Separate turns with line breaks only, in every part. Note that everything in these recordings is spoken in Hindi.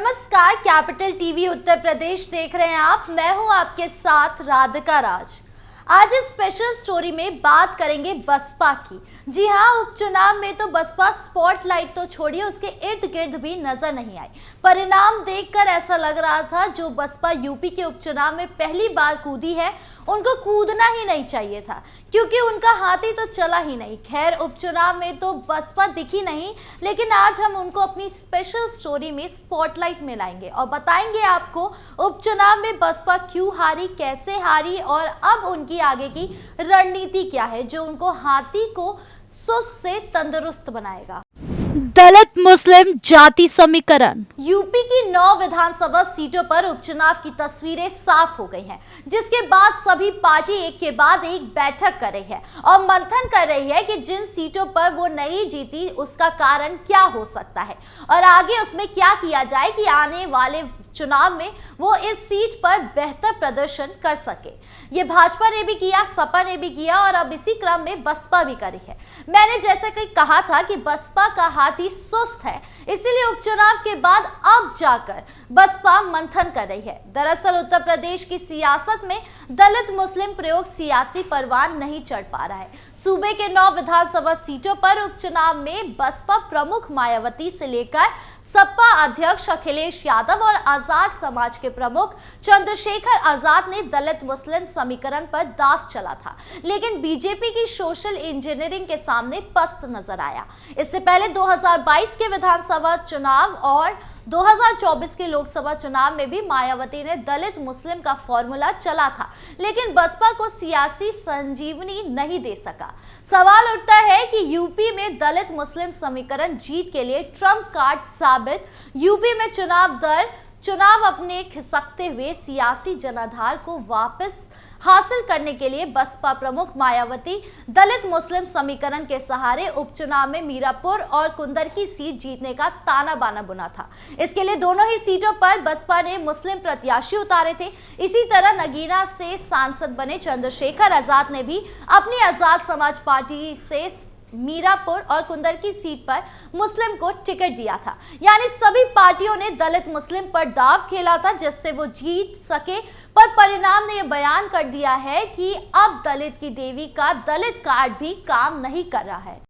नमस्कार, कैपिटल टीवी उत्तर प्रदेश देख रहे हैं आप। मैं हूं आपके साथ राधिका राज। आज इस स्पेशल स्टोरी में बात करेंगे बसपा की। जी हां, उपचुनाव में तो बसपा स्पॉटलाइट तो छोड़िए, उसके इर्द गिर्द भी नजर नहीं आई। परिणाम देखकर ऐसा लग रहा था जो बसपा यूपी के उपचुनाव में पहली बार कूदी है उनको कूदना ही नहीं चाहिए था, क्योंकि उनका हाथी तो चला ही नहीं। खैर, उपचुनाव में तो बसपा दिखी नहीं, लेकिन आज हम उनको अपनी स्पेशल स्टोरी में स्पॉटलाइट में लाएंगे और बताएंगे आपको उपचुनाव में बसपा क्यों हारी, कैसे हारी और अब उनकी आगे की रणनीति क्या है जो उनको हाथी को सुस्त से तंदुरुस्त बनाएगा। दलित मुस्लिम जाति समीकरण। यूपी की 9 विधानसभा सीटों पर उपचुनाव की तस्वीरें साफ हो गई हैं, जिसके बाद सभी पार्टी एक के बाद एक बैठक कर रही है और मंथन कर रही है कि जिन सीटों पर वो नहीं जीती उसका कारण क्या हो सकता है और आगे उसमें क्या किया जाए कि आने वाले चुनाव में वो इस सीट पर बेहतर प्रदर्शन कर सके। ये भाजपा ने भी किया, सपा ने भी किया और अब इसी क्रम में बसपा भी करी है। मैंने जैसे कि कहा था कि बसपा का हाथी सुस्त है, इसीलिए उपचुनाव के बाद अब जाकर बसपा मंथन कर रही है। दरअसल उत्तर प्रदेश की सियासत में दलित मुस्लिम प्रयोग सियासी परवान नहीं चढ़ पा रहा है। सूबे के 9 विधानसभा सीटों पर उपचुनाव में बसपा प्रमुख मायावती से लेकर सपा अध्यक्ष अखिलेश यादव और आजाद समाज के प्रमुख चंद्रशेखर आजाद ने दलित मुस्लिम समीकरण पर दांव चला था, लेकिन बीजेपी की सोशल इंजीनियरिंग के सामने पस्त नजर आया। इससे पहले 2022 के विधानसभा चुनाव और 2024 के लोकसभा चुनाव में भी मायावती ने दलित मुस्लिम का फॉर्मूला चला था, लेकिन बसपा को सियासी संजीवनी नहीं दे सका। सवाल उठता है कि यूपी में दलित मुस्लिम समीकरण जीत के लिए ट्रम्प कार्ड साबित। यूपी में चुनाव अपने खिसकते हुए सियासी जनाधार को वापस हासिल करने के लिए बसपा प्रमुख मायावती दलित मुस्लिम समीकरण के सहारे उपचुनाव में मीरापुर और कुंदर की सीट जीतने का ताना बाना बुना था। इसके लिए दोनों ही सीटों पर बसपा ने मुस्लिम प्रत्याशी उतारे थे। इसी तरह नगीना से सांसद बने चंद्रशेखर आजाद ने भी अपनी आजाद समाज पार्टी से मीरापुर और कुंदर की सीट पर मुस्लिम को टिकट दिया था। यानी सभी पार्टियों ने दलित मुस्लिम पर दांव खेला था जिससे वो जीत सके, पर परिणाम ने यह बयान कर दिया है कि अब दलित की देवी का दलित कार्ड भी काम नहीं कर रहा है।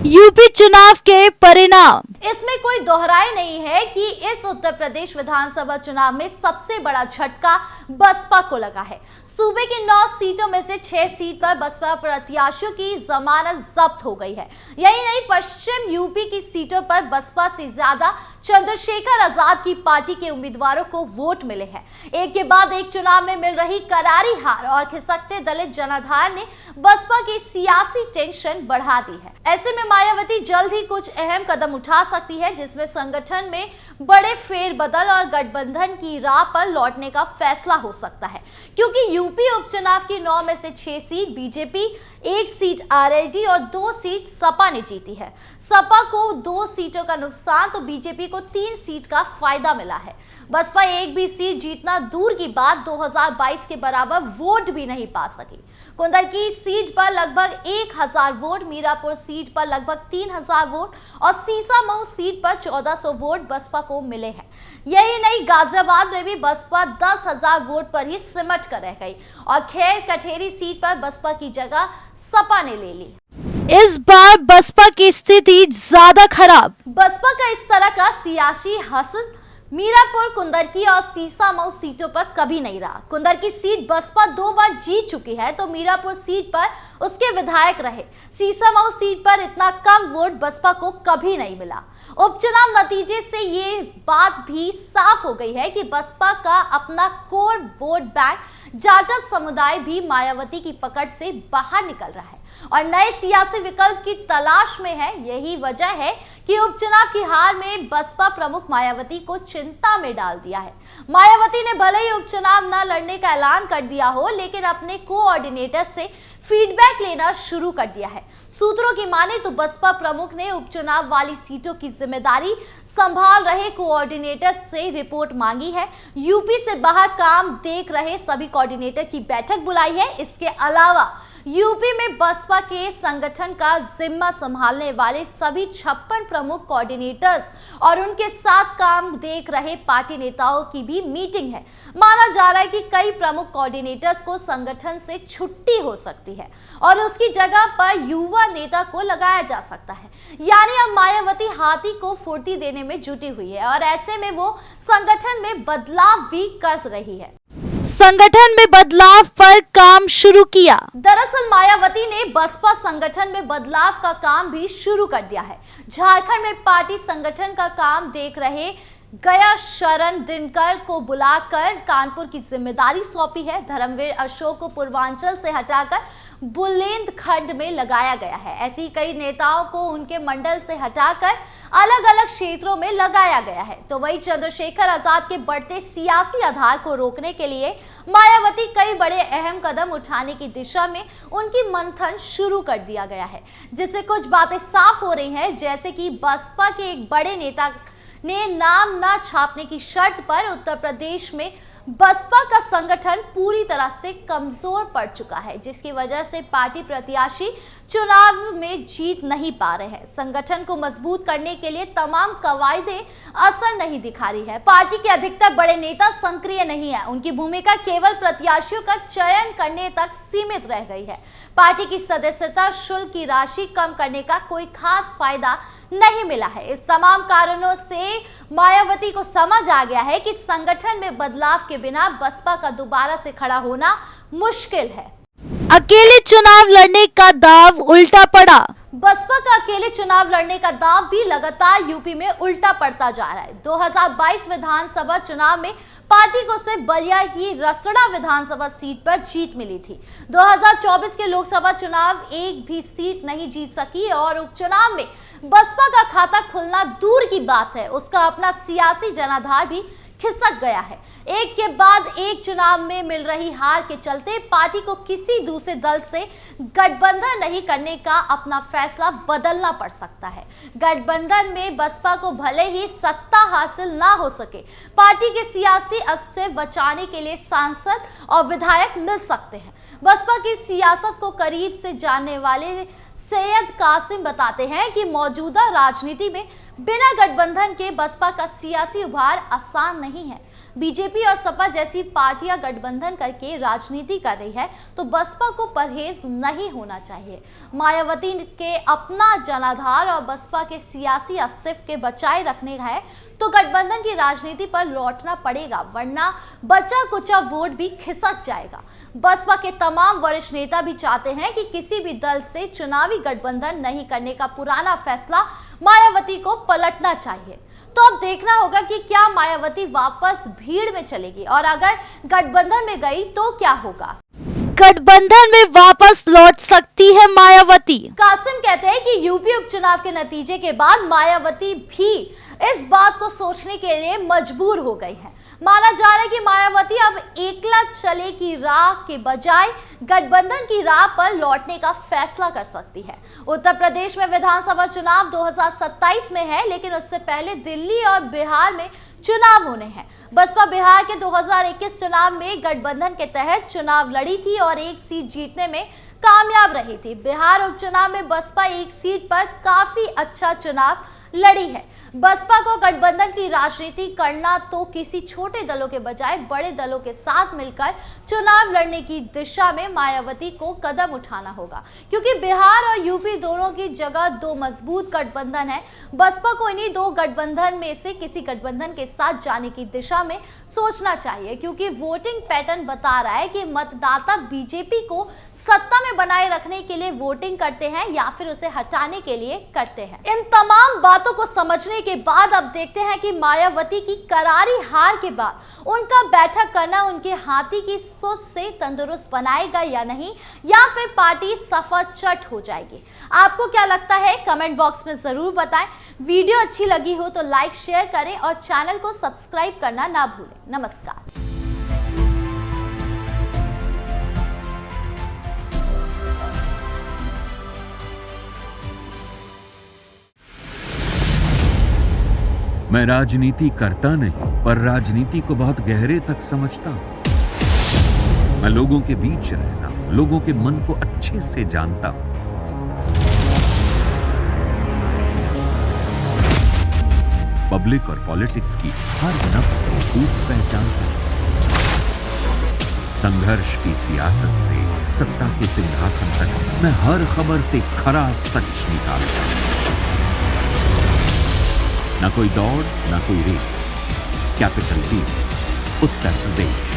यूपी चुनाव के परिणाम। इसमें कोई दोहराई नहीं है कि इस उत्तर प्रदेश विधानसभा चुनाव में सबसे बड़ा झटका बसपा को लगा है। सूबे की 9 सीटों में से 6 सीट पर बसपा प्रत्याशियों की जमानत जब्त हो गई है। यही नहीं, पश्चिम यूपी की सीटों पर बसपा से ज्यादा चंद्रशेखर आजाद की पार्टी के उम्मीदवारों को वोट मिले हैं। एक के बाद एक चुनाव में मिल रही करारी हार और खिसकते दलित जनाधार ने बसपा की सियासी टेंशन बढ़ा दी है। ऐसे में मायावती जल्द ही कुछ अहम कदम उठा सकती है, जिसमें संगठन में बड़े फेरबदल और गठबंधन की राह पर लौटने का फैसला हो सकता है, क्योंकि यूपी उपचुनाव की 9 में से 6 सीट बीजेपी, 1 सीट आरएलडी और 2 सीट सपा ने जीती है। सपा को 2 सीटों का नुकसान तो बीजेपी को 3 सीट का फायदा मिला है। बसपा एक भी सीट जीतना दूर की बात 2022 के बराबर वोट भी नहीं पा सकी। कुंदर की सीट पर लगभग 1000 वोट, मीरापुर सीट पर लगभग 3000 वोट और सीसामऊ सीट पर 1400 वोट बसपा को मिले हैं। यही नहीं, गाजियाबाद में भी बसपा 10,000 वोट पर ही सिमट कर रह गई और खैर कठेरी सीट पर बसपा की जगह सपा ने ले ली। इस बार बसपा की स्थिति ज्यादा खराब। बसपा का इस तरह का सियासी हसद मीरापुर, कुंदर की और सीसामऊ सीटों पर कभी नहीं रहा। कुंदर की सीट बसपा 2 बार जीत चुकी है तो मीरापुर सीट पर उसके विधायक रहे। सीसामऊ सीट पर इतना कम वोट बसपा को कभी नहीं मिला। उपचुनाव नतीजे से ये बात भी साफ हो गई है कि बसपा का अपना कोर वोट बैंक जाटव समुदाय भी मायावती की पकड़ से बाहर निकल रहा है और नए सियासी विकल्प की तलाश में है। यही वजह है कि उपचुनाव की हार में बसपा प्रमुख मायावती को चिंता में डाल दिया है। मायावती ने भले ही उपचुनाव न लड़ने का ऐलान कर दिया हो, लेकिन अपने कोऑर्डिनेटर से फीडबैक लेना शुरू कर दिया है। सूत्रों की माने तो बसपा प्रमुख ने उपचुनाव वाली सीटों की जिम्मेदारी संभाल रहे कोऑर्डिनेटर से रिपोर्ट मांगी है। यूपी से बाहर काम देख रहे सभी कोऑर्डिनेटर की बैठक बुलाई है। इसके अलावा यूपी में बसपा के संगठन का जिम्मा संभालने वाले सभी 56 प्रमुख कोऑर्डिनेटर्स और उनके साथ काम देख रहे पार्टी नेताओं की भी मीटिंग है। माना जा रहा है कि कई प्रमुख कोऑर्डिनेटर्स को संगठन से छुट्टी हो सकती है और उसकी जगह पर युवा नेता को लगाया जा सकता है। यानी अब मायावती हाथी को फुर्ती देने में जुटी हुई है और ऐसे में वो संगठन में बदलाव भी कर रही है। संगठन में बदलाव पर काम शुरू किया। दरअसल मायावती ने बसपा संगठन में बदलाव का काम भी शुरू कर दिया है। झारखंड में पार्टी संगठन का काम देख रहे गया शरण दिनकर को बुलाकर कानपुर की जिम्मेदारी सौंपी है। धर्मवीर अशोक को पूर्वांचल से हटाकर बुंदेलखंड में लगाया गया है। ऐसी कई नेताओं को उनके मंडल से हटाकर अलग अलग क्षेत्रों में लगाया गया है। तो वही चंद्रशेखर आजाद के बढ़ते सियासी आधार को रोकने के लिए मायावती कई बड़े अहम कदम उठाने की दिशा में उनकी मंथन शुरू कर दिया गया है, जिससे कुछ बातें साफ हो रही हैं, जैसे कि बसपा के एक बड़े नेता ने नाम न छापने की शर्त पर उत्तर प्रदेश में बसपा का संगठन पूरी तरह से कमजोर पड़ चुका है, जिसकी वजह से पार्टी प्रत्याशी चुनाव में जीत नहीं पा रहे हैं। संगठन को मजबूत करने के लिए तमाम कवायदें असर नहीं दिखा रही है। पार्टी के अधिकतर बड़े नेता सक्रिय नहीं है। उनकी भूमिका केवल प्रत्याशियों का चयन करने तक सीमित रह गई है। पार्टी की सदस्यता शुल्क की राशि कम करने का कोई खास फायदा नहीं मिला है। इस तमाम कारणों से मायावती को समझ आ गया है कि संगठन में बदलाव के बिना बसपा का दोबारा से खड़ा होना मुश्किल है। अकेले चुनाव लड़ने का दाव उल्टा पड़ा। बसपा का अकेले चुनाव लड़ने का दाव भी लगातार यूपी में उल्टा पड़ता जा रहा है। 2022 विधानसभा चुनाव में पार्टी को सिर्फ बलिया की रसड़ा विधानसभा सीट पर जीत मिली थी। 2024 के लोकसभा चुनाव एक भी सीट नहीं जीत सकी और उपचुनाव में बसपा का खाता खुलना दूर की बात है, उसका अपना सियासी जनाधार भी खिसक गया है। एक के बाद एक चुनाव में मिल रही हार के चलते पार्टी को किसी दूसरे दल से गठबंधन नहीं करने का अपना फैसला बदलना पड़ सकता है। गठबंधन में बसपा को भले ही सत्ता हासिल ना हो सके, पार्टी के सियासी अस्तित्व बचाने के लिए सांसद और विधायक मिल सकते हैं। बसपा की सियासत को करीब से जानने वाले सैयद कासिम बताते हैं कि मौजूदा राजनीति में बिना गठबंधन के बसपा का सियासी उभार आसान नहीं है। बीजेपी और सपा जैसी पार्टियां गठबंधन करके राजनीति कर रही है, तो बसपा को परहेज नहीं होना चाहिए। मायावती के अपना जनाधार और बसपा के सियासी अस्तित्व के बचाए रखने है तो गठबंधन की राजनीति पर लौटना पड़ेगा, वरना बचा कुचा वोट भी खिसक जाएगा। बसपा के तमाम वरिष्ठ नेता भी चाहते हैं कि किसी भी दल से चुनावी गठबंधन नहीं करने का पुराना फैसला मायावती को पलटना चाहिए। तो अब देखना होगा कि क्या मायावती वापस भीड़ में चलेगी और अगर गठबंधन में गई तो क्या होगा। गठबंधन में वापस लौट सकती है मायावती। कासिम कहते हैं कि यूपी उपचुनाव के नतीजे के बाद मायावती भी इस बात को सोचने के लिए मजबूर हो गई है। माना जा रहा है कि मायावती अब एकला चले की राह के बजाय गठबंधन की राह पर लौटने का फैसला कर सकती है। उत्तर प्रदेश में विधानसभा चुनाव 2027 में है, लेकिन उससे पहले दिल्ली और बिहार में चुनाव होने हैं। बसपा बिहार के 2021 चुनाव में गठबंधन के तहत चुनाव लड़ी थी और एक सीट जीतने में कामयाब रही थी। बिहार उपचुनाव में बसपा एक सीट पर काफी अच्छा चुनाव लड़ी है। बसपा को गठबंधन की राजनीति करना तो किसी छोटे दलों के बजाय बड़े दलों के साथ मिलकर चुनाव लड़ने की दिशा में मायावती को कदम उठाना होगा, क्योंकि बिहार और यूपी दोनों की जगह दो मजबूत गठबंधन है। बसपा को इन्हीं दो गठबंधन में से किसी गठबंधन के साथ जाने की दिशा में सोचना चाहिए, क्योंकि वोटिंग पैटर्न बता रहा है कि मतदाता बीजेपी को सत्ता में बनाए रखने के लिए वोटिंग करते हैं या फिर उसे हटाने के लिए करते हैं। इन तमाम बातों को समझने के बाद अब देखते हैं कि मायावती की करारी हार के बाद उनका बैठक करना उनके हाथी की सोच से तंदुरुस्त बनाएगा या नहीं, या फिर पार्टी सफा चट हो जाएगी। आपको क्या लगता है, कमेंट बॉक्स में जरूर बताएं। वीडियो अच्छी लगी हो तो लाइक शेयर करें और चैनल को सब्सक्राइब करना ना भूलें। नमस्कार।
मैं राजनीति करता नहीं, पर राजनीति को बहुत गहरे तक समझता हूं। मैं लोगों के बीच रहता हूं, लोगों के मन को अच्छे से जानता हूं। पब्लिक और पॉलिटिक्स की हर नब्ज को खूब पहचानता हूं। संघर्ष की सियासत से सत्ता के सिंहासन तक मैं हर खबर से खरा सच निकालता हूं। ना कोई दौड़, ना कोई race. Capital TV, Uttar Pradesh.